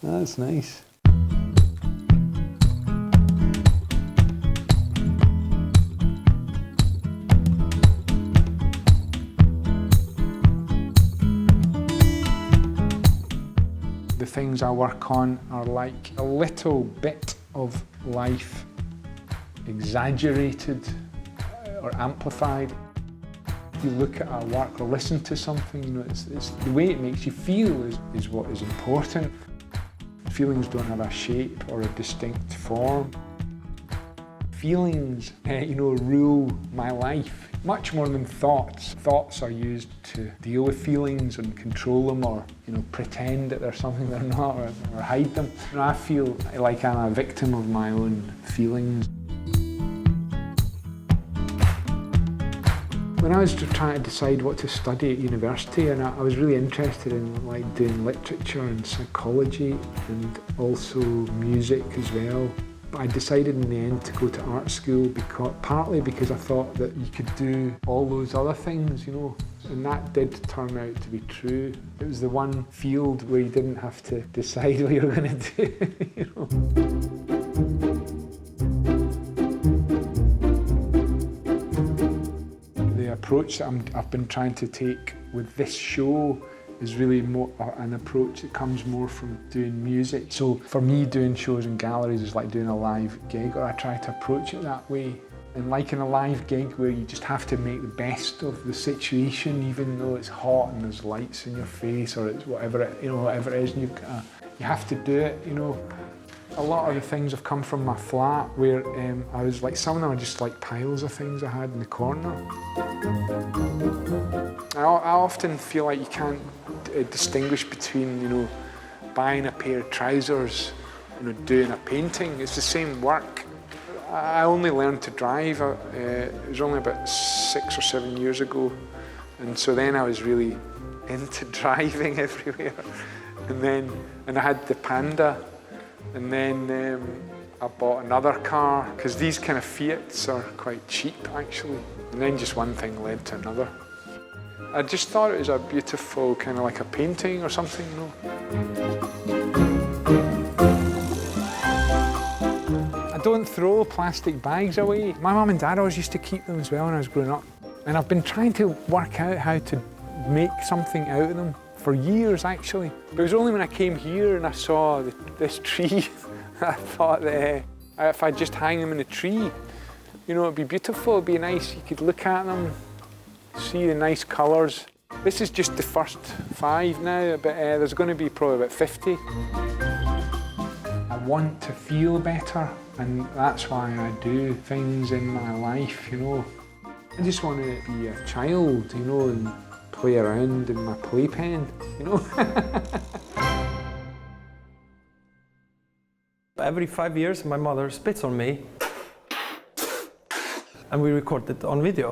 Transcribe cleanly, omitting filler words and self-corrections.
That's nice. The things I work on are like a little bit of life exaggerated or amplified. If you look at our work or listen to something, you know, it's the way it makes you feel is what is important. Feelings don't have a shape or a distinct form. Feelings, you know, rule my life much more than thoughts. Thoughts are used to deal with feelings and control them, or, you know, pretend that they're something they're not, or hide them. You know, I feel like I'm a victim of my own feelings. When I was trying to decide what to study at university, and I was really interested in like doing literature and psychology and also music as well. But I decided in the end to go to art school partly because I thought that you could do all those other things, you know, and that did turn out to be true. It was the one field where you didn't have to decide what you were going to do, you know. The approach that I've been trying to take with this show is really more an approach that comes more from doing music. So for me, doing shows in galleries is like doing a live gig, or I try to approach it that way. And like in a live gig where you just have to make the best of the situation, even though it's hot and there's lights in your face, or it's whatever it is, and you have to do it, you know. A lot of the things have come from my flat, where I was like, some of them are just like piles of things I had in the corner. I often feel like you can't distinguish between, you know, buying a pair of trousers, you know, doing a painting. It's the same work. I only learned to drive, it was only about 6 or 7 years ago, and so then I was really into driving everywhere. And I had the Panda, and then I bought another car, because these kind of Fiats are quite cheap actually, and then just one thing led to another. I just thought it was a beautiful, kind of like a painting or something, you know. I don't throw plastic bags away. My mum and dad always used to keep them as well when I was growing up. And I've been trying to work out how to make something out of them for years actually. But it was only when I came here and I saw this tree that I thought that if I just hang them in a tree, you know, it'd be beautiful, it'd be nice, you could look at them, see the nice colours. This is just the first 5 now, but there's going to be probably about 50. I want to feel better, and that's why I do things in my life, you know. I just want to be a child, you know, and play around in my playpen, you know. Every 5 years, my mother spits on me, and we record it on video.